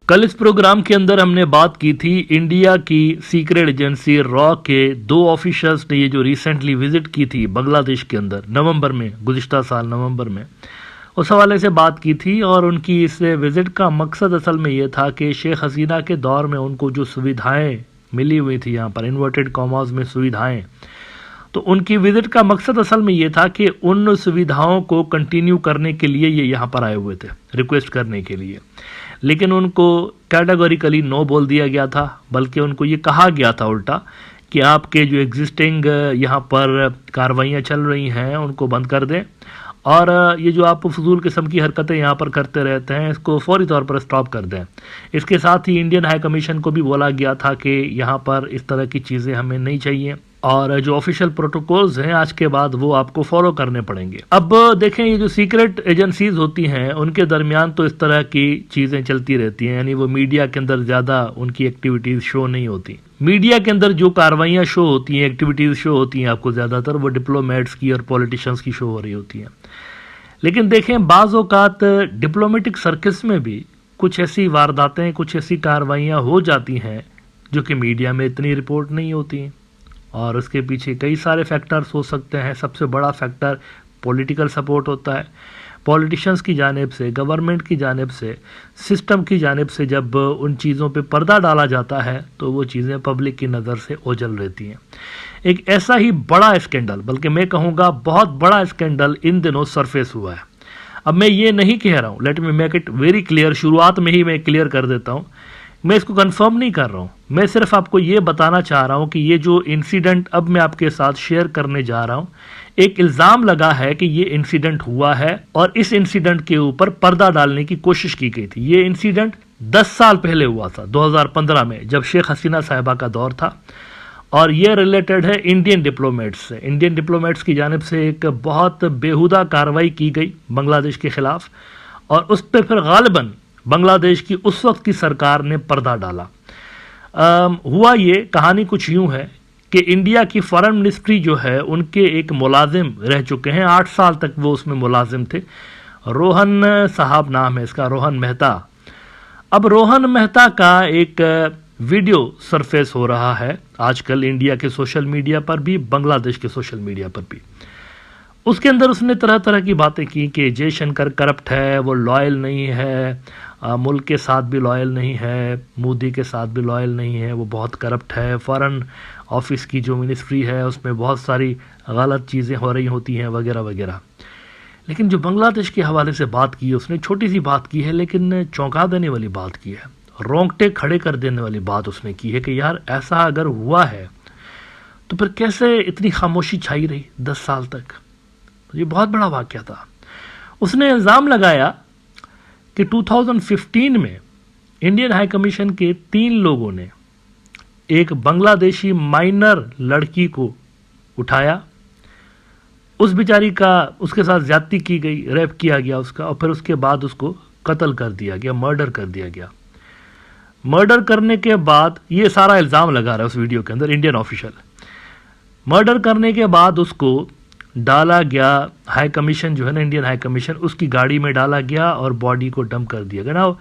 कल इस प्रोग्राम के अंदर हमने बात की थी इंडिया की सीक्रेट एजेंसी रॉ के 2 ऑफिसर्स ने ये जो रिसेंटली विजिट की थी बांग्लादेश के अंदर नवंबर में, गुज़िश्ता साल नवंबर में, उस हवाले से बात की थी। और उनकी इस विजिट का मकसद असल में ये था कि शेख हसीना के दौर में उनको जो सुविधाएं मिली हुई थी, यहाँ पर इन्वर्टेड कॉमास में सुविधाएं, तो उनकी विजिट का मकसद असल में ये था कि उन सुविधाओं को कंटिन्यू करने के लिए ये यहाँ पर आए हुए थे, रिक्वेस्ट करने के लिए। लेकिन उनको कैटेगोरिकली नो बोल दिया गया था, बल्कि उनको ये कहा गया था उल्टा कि आपके जो एग्जिस्टिंग यहाँ पर कार्रवाइयाँ चल रही हैं उनको बंद कर दें, और ये जो आप फजूल किस्म की हरकतें यहाँ पर करते रहते हैं इसको फौरी तौर पर स्टॉप कर दें। इसके साथ ही इंडियन हाई कमीशन को भी बोला गया था कि यहाँ पर इस तरह की चीज़ें हमें नहीं चाहिए, और जो ऑफिशियल प्रोटोकॉल्स हैं आज के बाद वो आपको फॉलो करने पड़ेंगे। अब देखें, ये जो सीक्रेट एजेंसीज होती हैं उनके दरमियान तो इस तरह की चीज़ें चलती रहती हैं, यानी वो मीडिया के अंदर ज़्यादा उनकी एक्टिविटीज़ शो नहीं होती। मीडिया के अंदर जो कार्रवाइयाँ शो होती हैं, एक्टिविटीज़ शो होती हैं आपको ज़्यादातर वो डिप्लोमेट्स की और पॉलिटिशियंस की शो हो रही होती हैं। लेकिन देखें, बाज़ औक़ात डिप्लोमेटिक सर्कस में भी कुछ ऐसी वारदातें, कुछ ऐसी कार्रवाइयाँ हो जाती हैं जो कि मीडिया में इतनी रिपोर्ट नहीं होती, और उसके पीछे कई सारे फैक्टर्स हो सकते हैं। सबसे बड़ा फैक्टर पॉलिटिकल सपोर्ट होता है। पॉलिटिशियंस की जानिब से, गवर्नमेंट की जानिब से, सिस्टम की जानिब से जब उन चीज़ों पे पर्दा डाला जाता है तो वो चीज़ें पब्लिक की नज़र से ओझल रहती हैं। एक ऐसा ही बड़ा स्कैंडल, बल्कि मैं कहूँगा बहुत बड़ा स्कैंडल इन दिनों सरफेस हुआ है। अब मैं ये नहीं कह रहा हूँ, let me make it very clear, शुरुआत में ही मैं क्लियर कर देता हूँ, मैं इसको कंफर्म नहीं कर रहा हूँ, मैं सिर्फ आपको ये बताना चाह रहा हूँ कि ये जो इंसिडेंट अब मैं आपके साथ शेयर करने जा रहा हूँ, एक इल्ज़ाम लगा है कि ये इंसिडेंट हुआ है और इस इंसिडेंट के ऊपर पर्दा डालने की कोशिश की गई थी। ये इंसिडेंट 10 साल पहले हुआ था, 2015 में, जब शेख हसीना साहिबा का दौर था, और ये रिलेटेड है इंडियन डिप्लोमेट्स से। इंडियन डिप्लोमेट्स की जानिब से एक बहुत बेहुदा कार्रवाई की गई बांग्लादेश के ख़िलाफ़, और उस पर फिर गालिबन बांग्लादेश की उस वक्त की सरकार ने पर्दा डाला। हुआ ये, कहानी कुछ यूँ है कि इंडिया की फॉरेन मिनिस्ट्री जो है उनके एक मुलाजिम रह चुके हैं, 8 साल तक वो उसमें मुलाजिम थे, रोहन साहब नाम है इसका, रोहन मेहता। अब रोहन मेहता का एक वीडियो सरफेस हो रहा है आजकल इंडिया के सोशल मीडिया पर भी, बांग्लादेश के सोशल मीडिया पर भी। उसके अंदर उसने तरह तरह की बातें की कि जयशंकर करप्ट है, वो लॉयल नहीं है, मुल्क के साथ भी लॉयल नहीं है, मोदी के साथ भी लॉयल नहीं है, वो बहुत करप्ट है, फॉरेन ऑफिस की जो मिनिस्ट्री है उसमें बहुत सारी गलत चीज़ें हो रही होती हैं, वगैरह वगैरह। लेकिन जो बांग्लादेश के हवाले से बात की है उसने, छोटी सी बात की है लेकिन चौंका देने वाली बात की है, रोंगटे खड़े कर देने वाली बात उसने की है कि यार ऐसा अगर हुआ है तो फिर कैसे इतनी खामोशी छाई रही 10 साल तक। ये बहुत बड़ा वाक़या था। उसने इल्ज़ाम लगाया कि 2015 में इंडियन हाई कमीशन के 3 लोगों ने एक बांग्लादेशी माइनर लड़की को उठाया, उस बेचारी का, उसके साथ ज़्यादती की गई, रेप किया गया उसका, और फिर उसके बाद उसको कत्ल कर दिया गया, मर्डर कर दिया गया। मर्डर करने के बाद, ये सारा इल्ज़ाम लगा रहा है उस वीडियो के अंदर इंडियन ऑफिशियल, मर्डर करने के बाद उसको डाला गया, हाई कमीशन जो है ना, इंडियन हाई कमीशन, उसकी गाड़ी में डाला गया और बॉडी को डंप कर दिया गया। ना,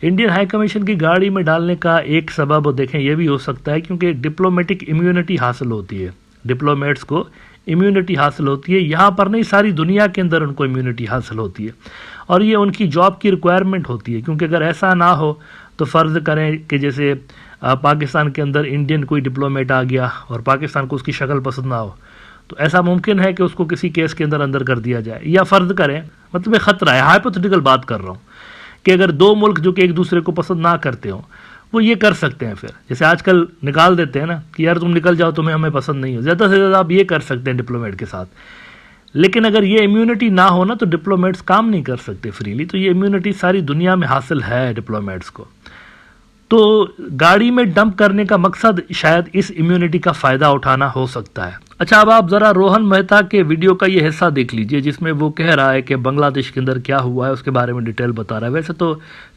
इंडियन हाई कमीशन की गाड़ी में डालने का एक सबब देखें ये भी हो सकता है क्योंकि डिप्लोमेटिक इम्यूनिटी हासिल होती है, डिप्लोमेट्स को इम्यूनिटी हासिल होती है, यहाँ पर नहीं सारी दुनिया के अंदर उनको इम्यूनिटी हासिल होती है, और ये उनकी जॉब की रिक्वायरमेंट होती है। क्योंकि अगर ऐसा ना हो तो फ़र्ज़ करें कि जैसे पाकिस्तान के अंदर इंडियन कोई डिप्लोमेट आ गया और पाकिस्तान को उसकी शक्ल पसंद ना हो, तो ऐसा मुमकिन है कि उसको किसी केस के अंदर कर दिया जाए। या फ़र्ज़ करें, मतलब ख़तरा है, हाइपोथेटिकल बात कर रहा हूँ, कि अगर 2 मुल्क जो कि एक दूसरे को पसंद ना करते हों वो ये कर सकते हैं, फिर जैसे आजकल निकाल देते हैं ना कि यार तुम निकल जाओ, तुम्हें हमें पसंद नहीं हो, ज़्यादा से ज़्यादा आप ये कर सकते हैं डिप्लोमेट के साथ। लेकिन अगर ये इम्यूनिटी ना हो ना तो डिप्लोमेट्स काम नहीं कर सकते फ्रीली, तो ये इम्यूनिटी सारी दुनिया में हासिल है डिप्लोमेट्स को। तो गाड़ी में डंप करने का मकसद शायद इस इम्यूनिटी का फ़ायदा उठाना हो सकता है। अच्छा, अब आप ज़रा रोहन मेहता के वीडियो का ये हिस्सा देख लीजिए जिसमें वो कह रहा है कि बांग्लादेश के अंदर क्या हुआ है, उसके बारे में डिटेल बता रहा है। वैसे तो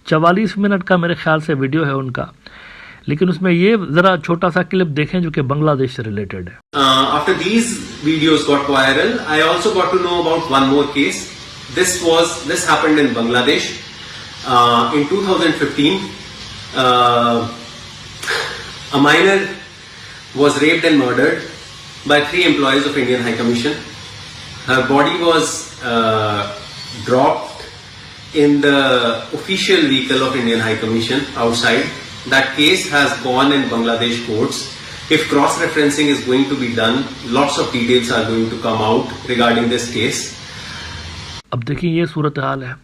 44 मिनट का मेरे ख्याल से वीडियो है उनका, लेकिन उसमें ये ज़रा छोटा सा क्लिप देखें जो कि बांग्लादेश से रिलेटेड है। After these videos got viral, I also got to know about one more case. This happened in Bangladesh in 2015. a minor was raped and murdered by 3 employees of Indian High Commission. Her body was dropped in the official vehicle of Indian High Commission outside. That case has gone in Bangladesh courts. If cross-referencing is going to be done, lots of details are going to come out regarding this case. अब देखिए ये सूरत हाल है।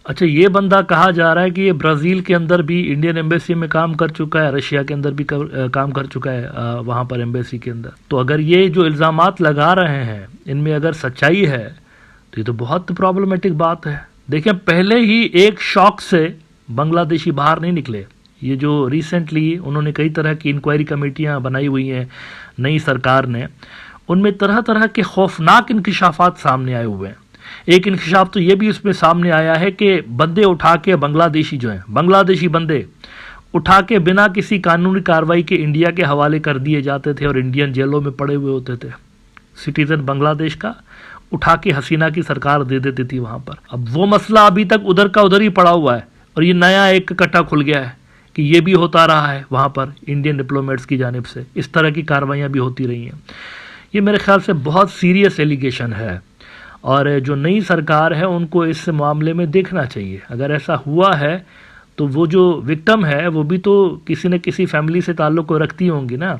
अच्छा, ये बंदा कहा जा रहा है कि ये ब्राज़ील के अंदर भी इंडियन एम्बेसी में काम कर चुका है, रशिया के अंदर भी काम कर चुका है वहाँ पर एम्बेसी के अंदर। तो अगर ये जो इल्ज़ामात लगा रहे हैं इनमें अगर सच्चाई है तो ये तो बहुत प्रॉब्लमेटिक बात है। देखिए, पहले ही एक शॉक से बांग्लादेशी बाहर नहीं निकले। ये जो रिसेंटली उन्होंने कई तरह की इंक्वायरी कमेटियाँ बनाई हुई हैं नई सरकार ने, उनमें तरह तरह के खौफनाक इंकशाफात सामने आए हुए हैं। एक इंकशाफ तो ये भी उसमें सामने आया है कि बंदे उठा के बांग्लादेशी जो हैं, बांग्लादेशी बंदे उठा के बिना किसी कानूनी कार्रवाई के इंडिया के हवाले कर दिए जाते थे और इंडियन जेलों में पड़े हुए होते थे। सिटीजन बांग्लादेश का उठा के हसीना की सरकार दे देती थी वहाँ पर। अब वो मसला अभी तक उधर का उधर ही पड़ा हुआ है और ये नया एक कट्टा खुल गया है कि ये भी होता रहा है वहाँ पर इंडियन डिप्लोमेट्स की जानिब से। इस तरह की कार्रवाइयाँ भी होती रही हैं। ये मेरे ख्याल से बहुत सीरियस एलिगेशन है और जो नई सरकार है उनको इस मामले में देखना चाहिए। अगर ऐसा हुआ है तो वो जो विक्टिम है वो भी तो किसी न किसी फैमिली से ताल्लुक़ को रखती होंगी ना।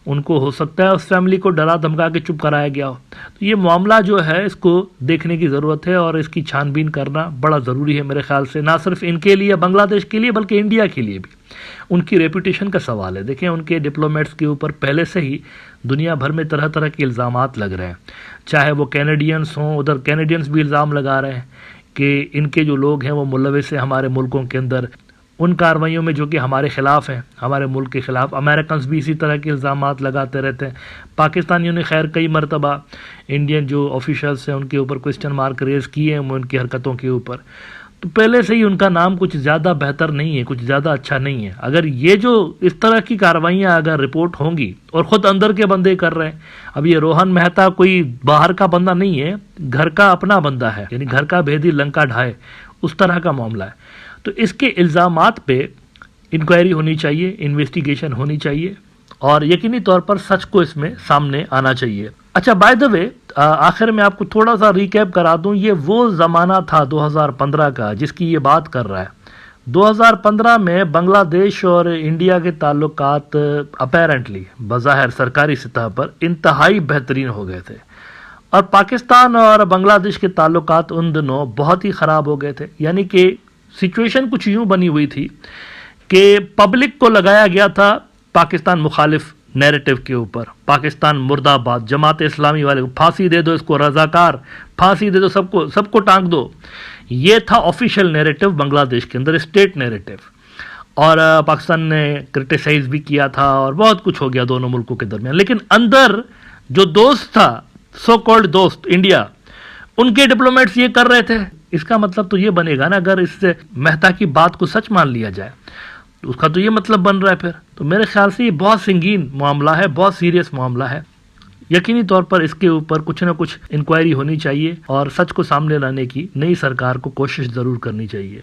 उनको हो सकता है उस फैमिली को डरा धमका के चुप कराया गया हो। तो ये मामला जो है इसको देखने की ज़रूरत है और इसकी छानबीन करना बड़ा ज़रूरी है मेरे ख्याल से, ना सिर्फ इनके लिए, बांग्लादेश के लिए, बल्कि इंडिया के लिए भी। उनकी रेपुटेशन का सवाल है। देखें, उनके डिप्लोमेट्स के ऊपर पहले से ही दुनिया भर में तरह तरह के इल्ज़ामात लग रहे हैं। चाहे वो कैनेडियंस हों, उधर कैनेडियंस भी इल्ज़ाम लगा रहे हैं कि इनके जो लोग हैं वो मुलविस हैं हमारे मुल्कों के अंदर उन कार्रवाइयों में जो कि हमारे ख़िलाफ़ हैं, हमारे मुल्क के ख़िलाफ़। अमेरिकन्स भी इसी तरह के इल्ज़ामात लगाते रहते हैं। पाकिस्तानियों ने खैर कई मरतबा इंडियन जो ऑफिशल्स हैं उनके ऊपर क्वेश्चन मार्क रेज़ किए हैं उनकी हरकतों के ऊपर। तो पहले से ही उनका नाम कुछ ज़्यादा बेहतर नहीं है, कुछ ज़्यादा अच्छा नहीं है। अगर ये जो इस तरह की कार्रवाइयाँ अगर रिपोर्ट होंगी और ख़ुद अंदर के बंदे कर रहे हैं, अब ये रोहन मेहता कोई बाहर का बंदा नहीं है, घर का अपना बंदा है, यानी घर का भेदी लंका ढाए, उस तरह का मामला है। तो इसके इल्ज़ामात पे इंक्वायरी होनी चाहिए, इन्वेस्टिगेशन होनी चाहिए और यकीनी तौर पर सच को इसमें सामने आना चाहिए। अच्छा, बाय द वे, आखिर में आपको थोड़ा सा रिकैप करा दूं, ये वो ज़माना था 2015 का जिसकी ये बात कर रहा है। 2015 में बांग्लादेश और इंडिया के ताल्लुकात अपेरेंटली बज़ाहिर सरकारी सतह पर इंतहाई बेहतरीन हो गए थे और पाकिस्तान और बांग्लादेश के ताल्लुकात उन दिनों बहुत ही ख़राब हो गए थे। यानी कि सिचुएशन कुछ यूँ बनी हुई थी कि पब्लिक को लगाया गया था पाकिस्तान मुखालिफ नैरेटिव के ऊपर। पाकिस्तान मुर्दाबाद, जमात इस्लामी वाले को फांसी दे दो, इसको रज़ाकार, फांसी दे दो, सबको टांग दो। ये था ऑफिशियल नैरेटिव बांग्लादेश के अंदर, स्टेट नैरेटिव। और पाकिस्तान ने क्रिटिसाइज़ भी किया था और बहुत कुछ हो गया दोनों मुल्कों के दरमियान। लेकिन अंदर जो दोस्त था, सो कॉल्ड दोस्त इंडिया, उनके डिप्लोमेट्स ये कर रहे थे। इसका मतलब तो ये बनेगा ना, अगर इससे मेहता की बात को सच मान लिया जाए तो उसका तो ये मतलब बन रहा है फिर। तो मेरे ख्याल से ये बहुत संगीन मामला है, बहुत सीरियस मामला है। यकीनी तौर पर इसके ऊपर कुछ ना कुछ इंक्वायरी होनी चाहिए और सच को सामने लाने की नई सरकार को कोशिश ज़रूर करनी चाहिए।